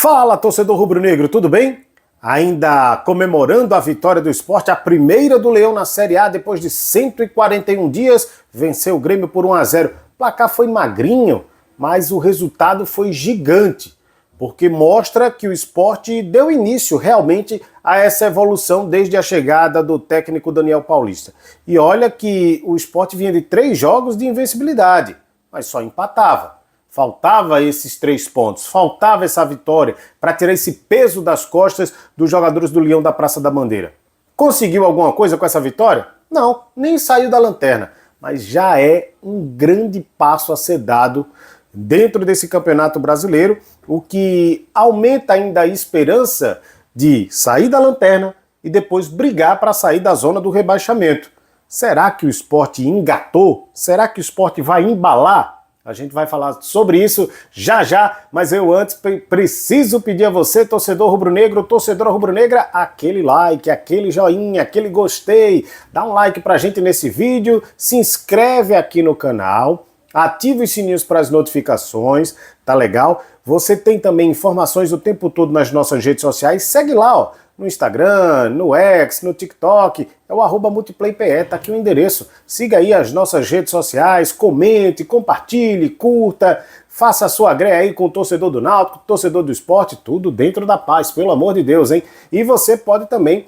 Fala, torcedor rubro-negro, tudo bem? Ainda comemorando a vitória do Sport, a primeira do Leão na Série A depois de 141 dias, venceu o Grêmio por 1-0. O placar foi magrinho, mas o resultado foi gigante, porque mostra que o Sport deu início realmente a essa evolução desde a chegada do técnico Daniel Paulista. E olha que o Sport vinha de 3 jogos de invencibilidade, mas só empatava. Faltava esses 3 pontos, faltava essa vitória para tirar esse peso das costas dos jogadores do Leão da Praça da Bandeira. Conseguiu alguma coisa com essa vitória? Não, nem saiu da lanterna, mas já é um grande passo a ser dado dentro desse Campeonato Brasileiro, o que aumenta ainda a esperança de sair da lanterna e depois brigar para sair da zona do rebaixamento. Será que o Sport engatou? Será que o Sport vai embalar? A gente vai falar sobre isso já já, mas eu antes preciso pedir a você, torcedor rubro-negro, torcedora rubro-negra, aquele like, aquele joinha, aquele gostei. Dá um like pra gente nesse vídeo, se inscreve aqui no canal, ativa os sininhos para as notificações, tá legal? Você tem também informações o tempo todo nas nossas redes sociais, segue lá, ó. No Instagram, no X, no TikTok, é o @multiplaype, tá aqui o endereço. Siga aí as nossas redes sociais, comente, compartilhe, curta, faça a sua greia aí com o torcedor do Náutico, torcedor do Sport, tudo dentro da paz, pelo amor de Deus, hein? E você pode também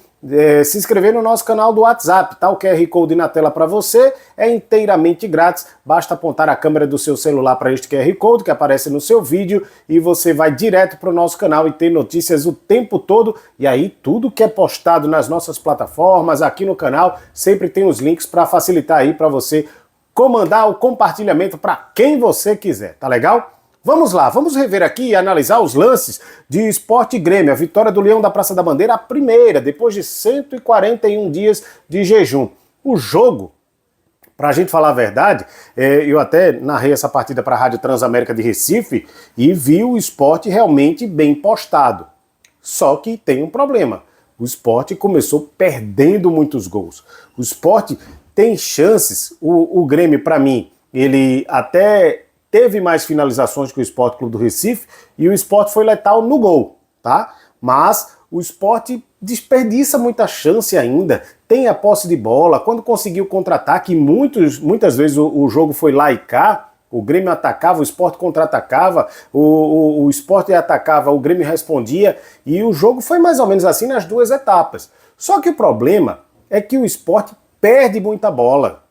se inscrever no nosso canal do WhatsApp, tá? O QR Code na tela para você é inteiramente grátis, basta apontar a câmera do seu celular para este QR Code que aparece no seu vídeo e você vai direto para o nosso canal e tem notícias o tempo todo, e aí tudo que é postado nas nossas plataformas, aqui no canal, sempre tem os links para facilitar aí para você comandar o compartilhamento para quem você quiser, tá legal? Vamos lá, vamos rever aqui e analisar os lances de Sport e Grêmio, a vitória do Leão da Praça da Bandeira, a primeira, depois de 141 dias de jejum. O jogo, pra gente falar a verdade, eu até narrei essa partida para a Rádio Transamérica de Recife e vi o Sport realmente bem postado. Só que tem um problema, o Sport começou perdendo muitos gols. O Sport tem chances, o Grêmio, para mim, ele até teve mais finalizações que o Sport Clube do Recife e o Sport foi letal no gol, tá? Mas o Sport desperdiça muita chance ainda, tem a posse de bola, quando conseguiu contra-ataque, muitas vezes o jogo foi lá e cá, o Grêmio atacava, o Sport contra-atacava, o Sport atacava, o Grêmio respondia, e o jogo foi mais ou menos assim nas 2 etapas. Só que o problema é que o Sport perde muita bola.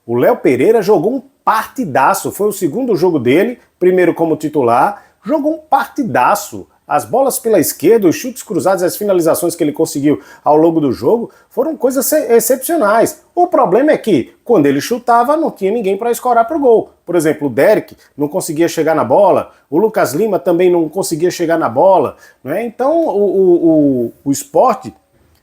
O Léo Pereira jogou um partidaço, foi o segundo jogo dele, primeiro como titular, jogou um partidaço. As bolas pela esquerda, os chutes cruzados, as finalizações que ele conseguiu ao longo do jogo foram coisas excepcionais. O problema é que, quando ele chutava, não tinha ninguém para escorar para o gol. Por exemplo, o Derek não conseguia chegar na bola, o Lucas Lima também não conseguia chegar na bola, né? Então o Sport,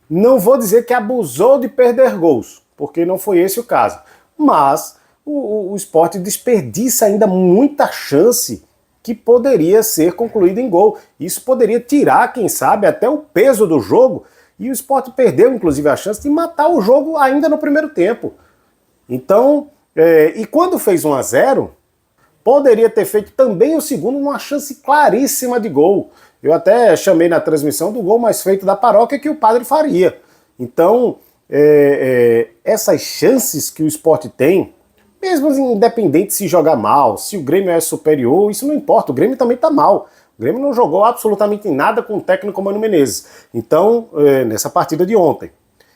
não vou dizer que abusou de perder gols, porque não foi esse o caso, mas o Sport desperdiça ainda muita chance que poderia ser concluída em gol. Isso poderia tirar, quem sabe, até o peso do jogo, e o Sport perdeu, inclusive, a chance de matar o jogo ainda no primeiro tempo. Então, e quando fez 1-0, poderia ter feito também o segundo numa chance claríssima de gol. Eu até chamei na transmissão do gol mais feito da paróquia que o Padre faria. Então, essas chances que o Sport tem, mesmo independente se jogar mal, se o Grêmio é superior, isso não importa, o Grêmio também tá mal. O Grêmio não jogou absolutamente nada com o técnico Mano Menezes. Então, nessa partida de ontem.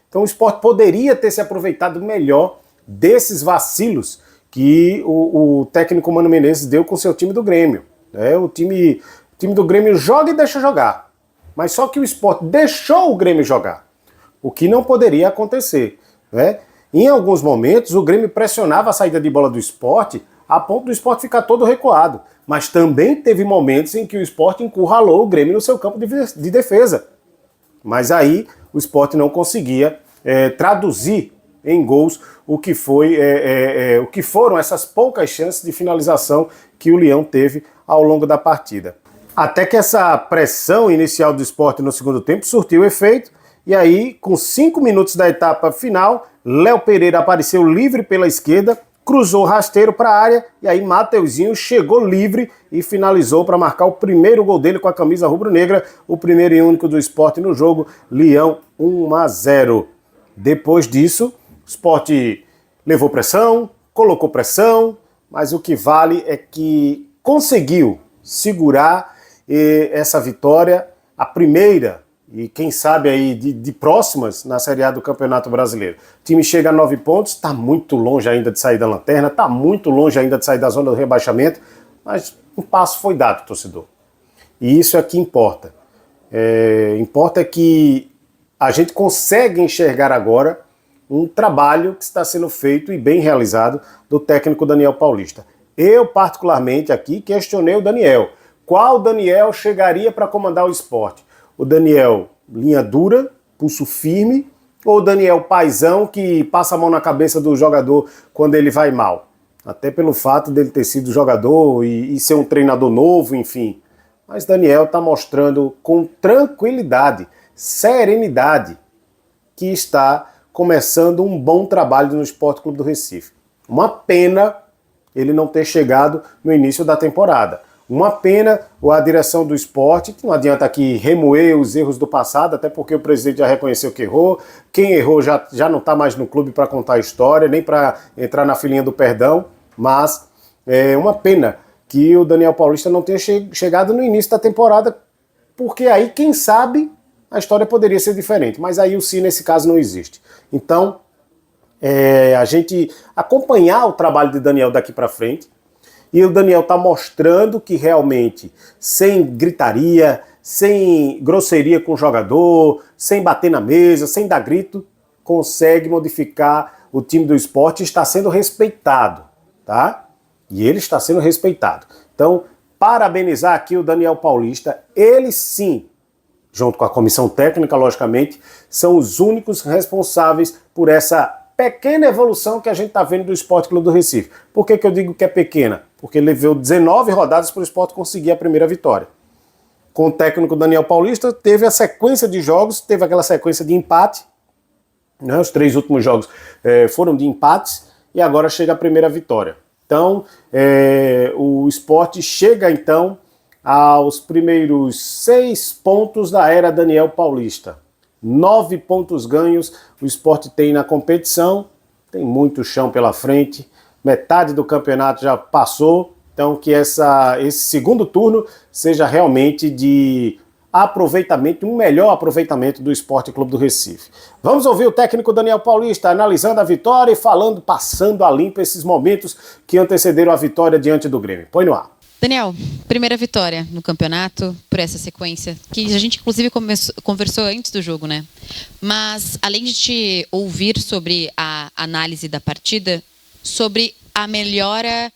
Então o Sport poderia ter se aproveitado melhor desses vacilos que o técnico Mano Menezes deu com o seu time do Grêmio. O time do Grêmio joga e deixa jogar. Mas só que o Sport deixou o Grêmio jogar, o que não poderia acontecer, né? Em alguns momentos, o Grêmio pressionava a saída de bola do Sport a ponto do Sport ficar todo recuado. Mas também teve momentos em que o Sport encurralou o Grêmio no seu campo de defesa. Mas aí o Sport não conseguia traduzir em gols o que foram essas poucas chances de finalização que o Leão teve ao longo da partida. Até que essa pressão inicial do Sport no segundo tempo surtiu efeito, e aí, com 5 minutos da etapa final, Léo Pereira apareceu livre pela esquerda, cruzou rasteiro para a área e aí Mateuzinho chegou livre e finalizou para marcar o primeiro gol dele com a camisa rubro-negra, o primeiro e único do Sport no jogo, Leão 1-0. Depois disso, o Sport levou pressão, colocou pressão, mas o que vale é que conseguiu segurar essa vitória, a primeira e quem sabe aí de próximas na Série A do Campeonato Brasileiro. O time chega a 9 pontos, está muito longe ainda de sair da lanterna, está muito longe ainda de sair da zona do rebaixamento, mas um passo foi dado, torcedor. E isso é que importa. Importa é que a gente consegue enxergar agora um trabalho que está sendo feito e bem realizado do técnico Daniel Paulista. Eu, particularmente, aqui questionei o Daniel. Qual Daniel chegaria para comandar o Sport? O Daniel linha dura, pulso firme, ou o Daniel paizão que passa a mão na cabeça do jogador quando ele vai mal? Até pelo fato dele ter sido jogador e ser um treinador novo, enfim. Mas Daniel está mostrando com tranquilidade, serenidade, que está começando um bom trabalho no Sport Clube do Recife. Uma pena ele não ter chegado no início da temporada. Uma pena a direção do esporte, que não adianta aqui remoer os erros do passado, até porque o presidente já reconheceu que errou. Quem errou já não está mais no clube para contar a história, nem para entrar na filinha do perdão. Mas é uma pena que o Daniel Paulista não tenha chegado no início da temporada, porque aí, quem sabe, a história poderia ser diferente. Mas aí o se nesse caso não existe. Então, a gente acompanhar o trabalho de Daniel daqui para frente. E o Daniel está mostrando que realmente, sem gritaria, sem grosseria com o jogador, sem bater na mesa, sem dar grito, consegue modificar o time do esporte e está sendo respeitado, tá? E ele está sendo respeitado. Então, parabenizar aqui o Daniel Paulista. Ele sim, junto com a comissão técnica, logicamente, são os únicos responsáveis por essa pequena evolução que a gente está vendo do Sport Clube do Recife. Por que eu digo que é pequena? Porque ele levou 19 rodadas para o Sport conseguir a primeira vitória. Com o técnico Daniel Paulista, teve a sequência de jogos, teve aquela sequência de empate, né? Os 3 últimos jogos foram de empates, e agora chega a primeira vitória. Então, o Sport chega então aos primeiros 6 pontos da era Daniel Paulista. 9 pontos ganhos o Sport tem na competição, tem muito chão pela frente, metade do campeonato já passou, então que esse segundo turno seja realmente de aproveitamento, um melhor aproveitamento do Sport Clube do Recife. Vamos ouvir o técnico Daniel Paulista analisando a vitória e passando a limpo esses momentos que antecederam a vitória diante do Grêmio. Põe no ar. Daniel, primeira vitória no campeonato, por essa sequência, que a gente inclusive conversou antes do jogo, né? Mas, além de te ouvir sobre a análise da partida, sobre a melhora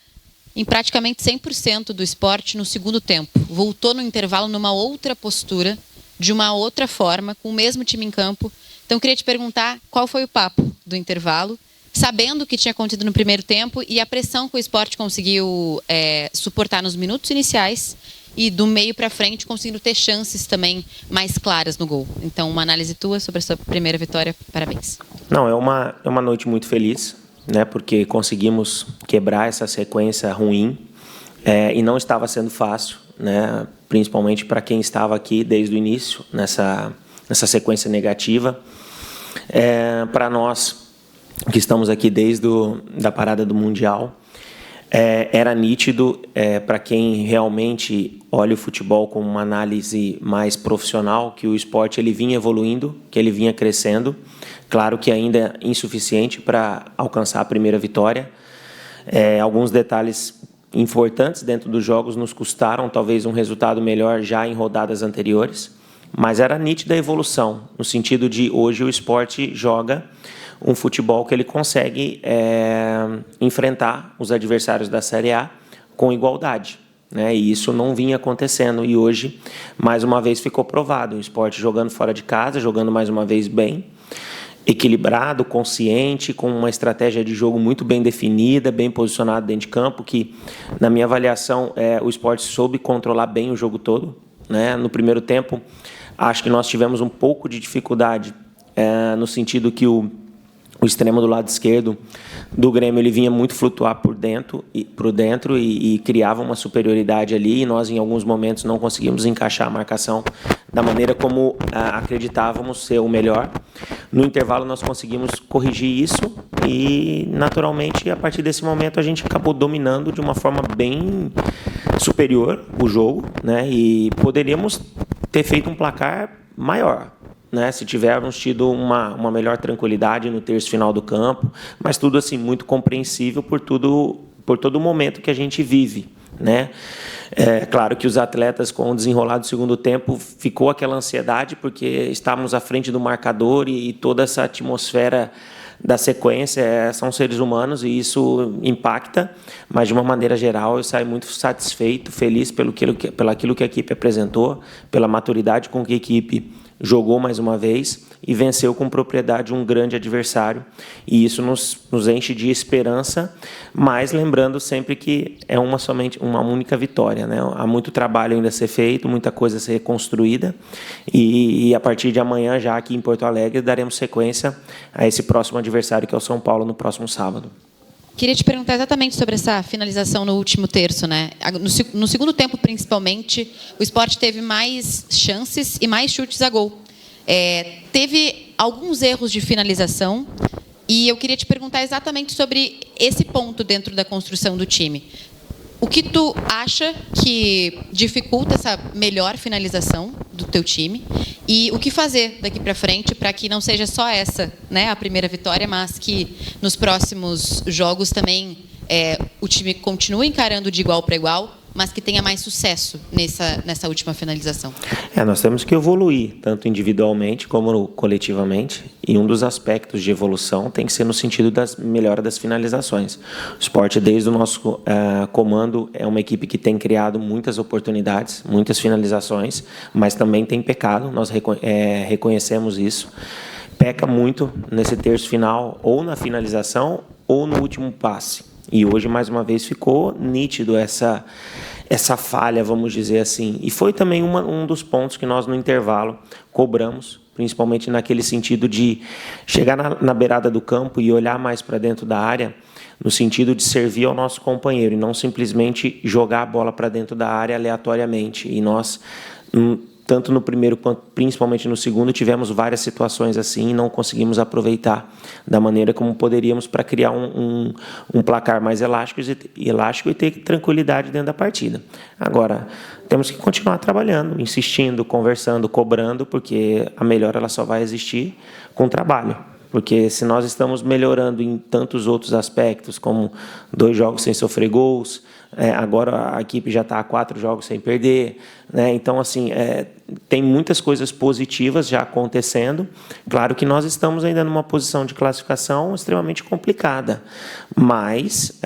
em praticamente 100% do Sport no segundo tempo. Voltou no intervalo numa outra postura, de uma outra forma, com o mesmo time em campo. Então, eu queria te perguntar qual foi o papo do intervalo, sabendo o que tinha acontecido no primeiro tempo e a pressão que o Sport conseguiu suportar nos minutos iniciais e do meio para frente conseguindo ter chances também mais claras no gol. Então, uma análise tua sobre a sua primeira vitória. Parabéns. Não, é uma noite muito feliz, né, porque conseguimos quebrar essa sequência ruim e não estava sendo fácil, né, principalmente para quem estava aqui desde o início, nessa sequência negativa. Para nós que estamos aqui desde da parada do Mundial, era nítido para quem realmente olha o futebol com uma análise mais profissional que o esporte ele vinha evoluindo, que ele vinha crescendo. Claro que ainda é insuficiente para alcançar a primeira vitória. Alguns detalhes importantes dentro dos jogos nos custaram talvez um resultado melhor já em rodadas anteriores, mas era nítida a evolução, no sentido de hoje o esporte joga um futebol que ele consegue enfrentar os adversários da Série A com igualdade, né? E isso não vinha acontecendo, e hoje, mais uma vez, ficou provado. O Sport jogando fora de casa, jogando mais uma vez bem, equilibrado, consciente, com uma estratégia de jogo muito bem definida, bem posicionado dentro de campo, que, na minha avaliação, o Sport soube controlar bem o jogo todo, né? No primeiro tempo, acho que nós tivemos um pouco de dificuldade, no sentido que o o extremo do lado esquerdo do Grêmio, ele vinha muito flutuar por dentro e criava uma superioridade ali, e nós em alguns momentos não conseguimos encaixar a marcação da maneira como acreditávamos ser o melhor. No intervalo nós conseguimos corrigir isso e naturalmente a partir desse momento a gente acabou dominando de uma forma bem superior o jogo, né? E poderíamos ter feito um placar maior, né, se tivermos tido uma melhor tranquilidade no terço final do campo, mas tudo assim muito compreensível por todo o momento que a gente vive, né? É claro que os atletas, com o desenrolar do segundo tempo, ficou aquela ansiedade porque estávamos à frente do marcador e toda essa atmosfera da sequência, são seres humanos e isso impacta, mas de uma maneira geral eu saio muito satisfeito, feliz pelo aquilo que a equipe apresentou, pela maturidade com que a equipe jogou mais uma vez e venceu com propriedade um grande adversário, e isso nos enche de esperança, mas lembrando sempre que é somente uma única vitória, né? Há muito trabalho ainda a ser feito, muita coisa a ser reconstruída, e a partir de amanhã, já aqui em Porto Alegre, daremos sequência a esse próximo adversário, que é o São Paulo, no próximo sábado. Queria te perguntar exatamente sobre essa finalização no último terço, né? No segundo tempo, principalmente, o Sport teve mais chances e mais chutes a gol. Teve alguns erros de finalização e eu queria te perguntar exatamente sobre esse ponto dentro da construção do time. O que tu acha que dificulta essa melhor finalização do teu time e o que fazer daqui para frente para que não seja só essa, né, a primeira vitória, mas que nos próximos jogos também o time continue encarando de igual para igual, mas que tenha mais sucesso nessa última finalização? Nós temos que evoluir, tanto individualmente como coletivamente, e um dos aspectos de evolução tem que ser no sentido da melhora das finalizações. O Sport, desde o nosso comando, é uma equipe que tem criado muitas oportunidades, muitas finalizações, mas também tem pecado, nós reconhecemos isso. Peca muito nesse terço final, ou na finalização, ou no último passe. E hoje, mais uma vez, ficou nítido essa falha, vamos dizer assim. E foi também um dos pontos que nós, no intervalo, cobramos, principalmente naquele sentido de chegar na beirada do campo e olhar mais para dentro da área, no sentido de servir ao nosso companheiro e não simplesmente jogar a bola para dentro da área aleatoriamente. E nós, tanto no primeiro quanto principalmente no segundo, tivemos várias situações assim e não conseguimos aproveitar da maneira como poderíamos para criar um placar mais elástico e ter tranquilidade dentro da partida. Agora, temos que continuar trabalhando, insistindo, conversando, cobrando, porque a melhora ela só vai existir com trabalho. Porque se nós estamos melhorando em tantos outros aspectos, como 2 jogos sem sofrer gols, agora a equipe já está a 4 jogos sem perder, né? Então, assim, tem muitas coisas positivas já acontecendo. Claro que nós estamos ainda numa posição de classificação extremamente complicada, mas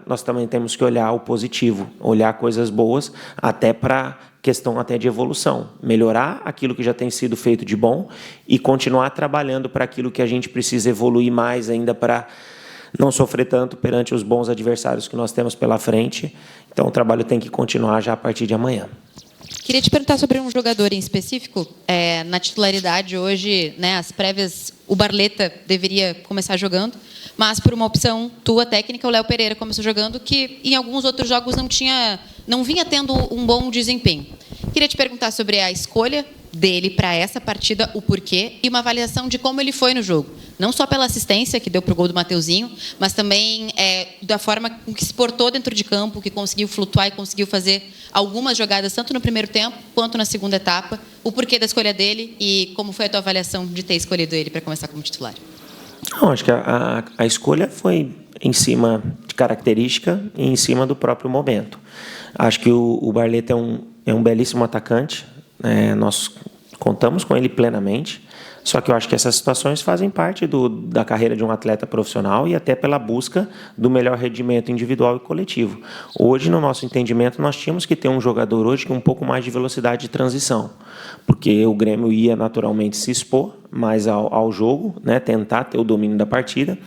nós também temos que olhar o positivo, olhar coisas boas, até para questão até de evolução, melhorar aquilo que já tem sido feito de bom e continuar trabalhando para aquilo que a gente precisa evoluir mais ainda para não sofrer tanto perante os bons adversários que nós temos pela frente. Então o trabalho tem que continuar já a partir de amanhã. Queria te perguntar sobre um jogador em específico. Na titularidade hoje, né, as prévias, o Barleta deveria começar jogando, mas por uma opção tua técnica, o Léo Pereira começou jogando, que em alguns outros jogos não vinha tendo um bom desempenho. Queria te perguntar sobre a escolha dele para essa partida, o porquê, e uma avaliação de como ele foi no jogo. Não só pela assistência que deu para o gol do Mateuzinho, mas também da forma com que se portou dentro de campo, que conseguiu flutuar e conseguiu fazer algumas jogadas, tanto no primeiro tempo quanto na segunda etapa. O porquê da escolha dele e como foi a tua avaliação de ter escolhido ele para começar como titular? Não, acho que a escolha foi em cima de característica e em cima do próprio momento. Acho que o Barleta é um belíssimo atacante, nós contamos com ele plenamente, só que eu acho que essas situações fazem parte da carreira de um atleta profissional e até pela busca do melhor rendimento individual e coletivo. Hoje, no nosso entendimento, nós tínhamos que ter um jogador hoje com um pouco mais de velocidade de transição, porque o Grêmio ia naturalmente se expor mais ao jogo, né, tentar ter o domínio da partida,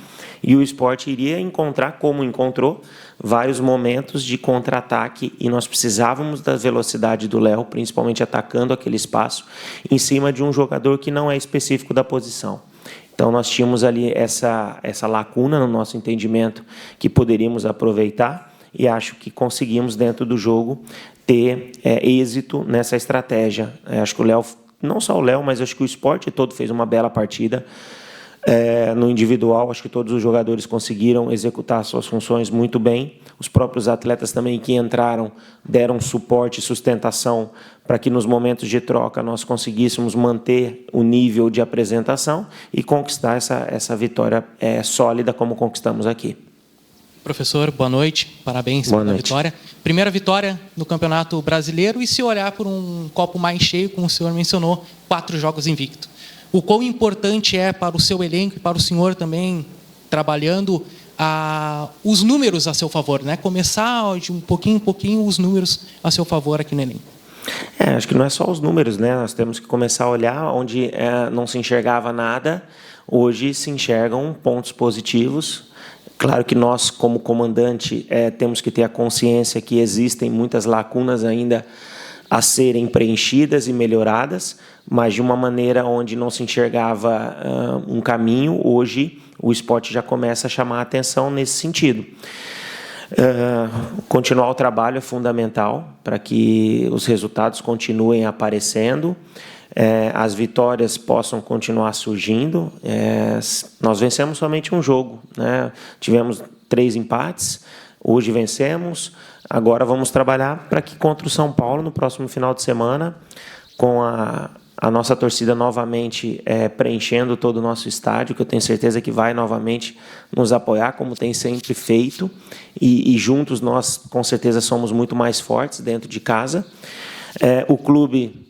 e o Sport iria encontrar, como encontrou, vários momentos de contra-ataque, e nós precisávamos da velocidade do Léo, principalmente atacando aquele espaço, em cima de um jogador que não é específico da posição. Então, nós tínhamos ali essa lacuna no nosso entendimento que poderíamos aproveitar e acho que conseguimos, dentro do jogo, ter êxito nessa estratégia. Acho que o Léo, não só o Léo, mas acho que o Sport todo fez uma bela partida. No individual, acho que todos os jogadores conseguiram executar suas funções muito bem. Os próprios atletas também que entraram deram suporte e sustentação para que nos momentos de troca nós conseguíssemos manter o nível de apresentação e conquistar essa vitória sólida como conquistamos aqui. Professor, boa noite, parabéns pela vitória. Primeira vitória no Campeonato Brasileiro, e se olhar por um copo mais cheio, como o senhor mencionou, 4 jogos invicto. O quão importante é para o seu elenco e para o senhor também, trabalhando os números a seu favor, né? Começar de um pouquinho em pouquinho os números a seu favor aqui no elenco. Acho que não é só os números, né? Nós temos que começar a olhar onde não se enxergava nada, hoje se enxergam pontos positivos. Claro que nós, como comandante, temos que ter a consciência que existem muitas lacunas ainda a serem preenchidas e melhoradas, mas de uma maneira onde não se enxergava um caminho, hoje o esporte já começa a chamar a atenção nesse sentido. Continuar o trabalho é fundamental para que os resultados continuem aparecendo, as vitórias possam continuar surgindo. Nós vencemos somente um jogo, né? Tivemos 3 empates, hoje vencemos, agora vamos trabalhar para que contra o São Paulo, no próximo final de semana, com a nossa torcida novamente preenchendo todo o nosso estádio, que eu tenho certeza que vai novamente nos apoiar, como tem sempre feito, e juntos nós, com certeza, somos muito mais fortes dentro de casa. O clube,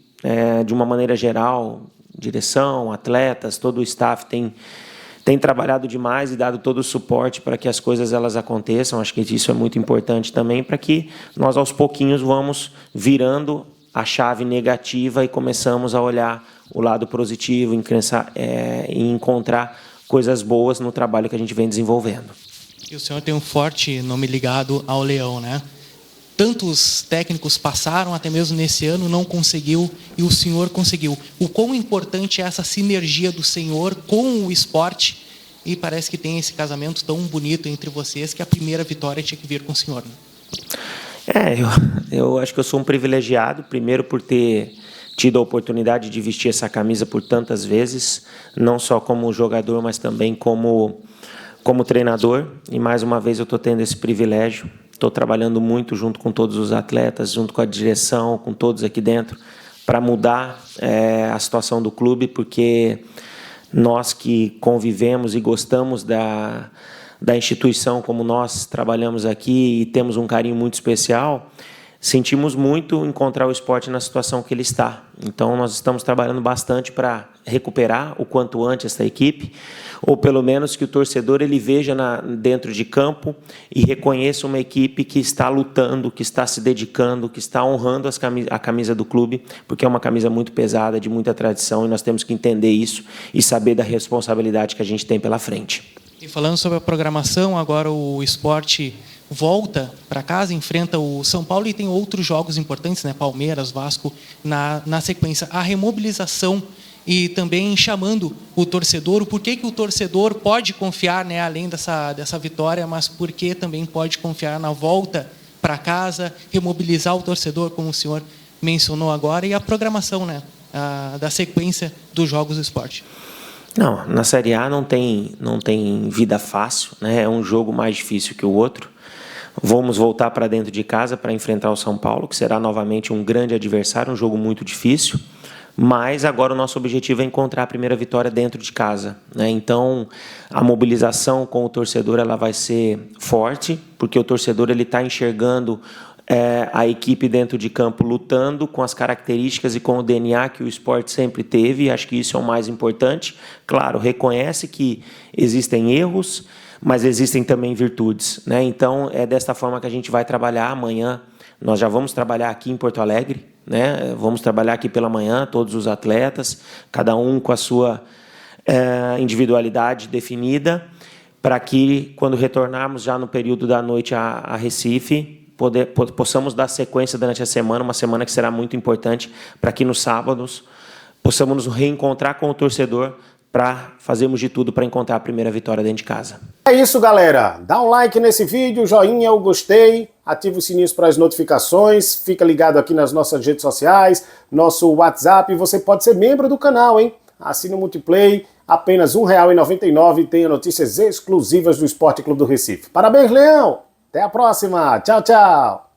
de uma maneira geral, direção, atletas, todo o staff tem trabalhado demais e dado todo o suporte para que as coisas elas aconteçam. Acho que isso é muito importante também, para que nós, aos pouquinhos, vamos virando a chave negativa e começamos a olhar o lado positivo, e encontrar coisas boas no trabalho que a gente vem desenvolvendo. E o senhor tem um forte nome ligado ao Leão, né? Tantos técnicos passaram, até mesmo nesse ano, não conseguiu, e o senhor conseguiu. O quão importante é essa sinergia do senhor com o esporte, e parece que tem esse casamento tão bonito entre vocês, que a primeira vitória tinha que vir com o senhor, né? Eu acho que eu sou um privilegiado, primeiro por ter tido a oportunidade de vestir essa camisa por tantas vezes, não só como jogador, mas também como treinador, e mais uma vez eu estou tendo esse privilégio. Estou trabalhando muito junto com todos os atletas, junto com a direção, com todos aqui dentro, para mudar a situação do clube, porque nós que convivemos e gostamos da instituição como nós trabalhamos aqui e temos um carinho muito especial, sentimos muito encontrar o esporte na situação que ele está. Então, nós estamos trabalhando bastante para recuperar o quanto antes essa equipe, ou pelo menos que o torcedor ele veja dentro de campo e reconheça uma equipe que está lutando, que está se dedicando, que está honrando a camisa do clube, porque é uma camisa muito pesada, de muita tradição, e nós temos que entender isso e saber da responsabilidade que a gente tem pela frente. E falando sobre a programação, agora o esporte volta para casa, enfrenta o São Paulo e tem outros jogos importantes, né? Palmeiras, Vasco, na sequência. A remobilização e também chamando o torcedor, o porquê que o torcedor pode confiar, né, além dessa vitória, mas porquê também pode confiar na volta para casa, remobilizar o torcedor, como o senhor mencionou agora, e a programação, né, da sequência dos jogos do esporte. Não, na Série A não tem vida fácil, né? É um jogo mais difícil que o outro. Vamos voltar para dentro de casa para enfrentar o São Paulo, que será novamente um grande adversário, um jogo muito difícil. Mas agora o nosso objetivo é encontrar a primeira vitória dentro de casa, né? Então, a mobilização com o torcedor ela vai ser forte, porque o torcedor ele está enxergando a equipe dentro de campo lutando com as características e com o DNA que o esporte sempre teve, e acho que isso é o mais importante. Claro, reconhece que existem erros, mas existem também virtudes, né? Então, é desta forma que a gente vai trabalhar amanhã. Nós já vamos trabalhar aqui em Porto Alegre, né? Vamos trabalhar aqui pela manhã, todos os atletas, cada um com a sua individualidade definida, para que, quando retornarmos já no período da noite a Recife, possamos dar sequência durante a semana, uma semana que será muito importante, para que nos sábados possamos nos reencontrar com o torcedor, para fazermos de tudo para encontrar a primeira vitória dentro de casa. É isso, galera. Dá um like nesse vídeo, joinha, o gostei, ativa os sininhos para as notificações, fica ligado aqui nas nossas redes sociais, nosso WhatsApp, e você pode ser membro do canal, hein? Assina o Multiplay, apenas R$ 1,99 e tenha notícias exclusivas do Esporte Clube do Recife. Parabéns, Leão! Até a próxima! Tchau, tchau!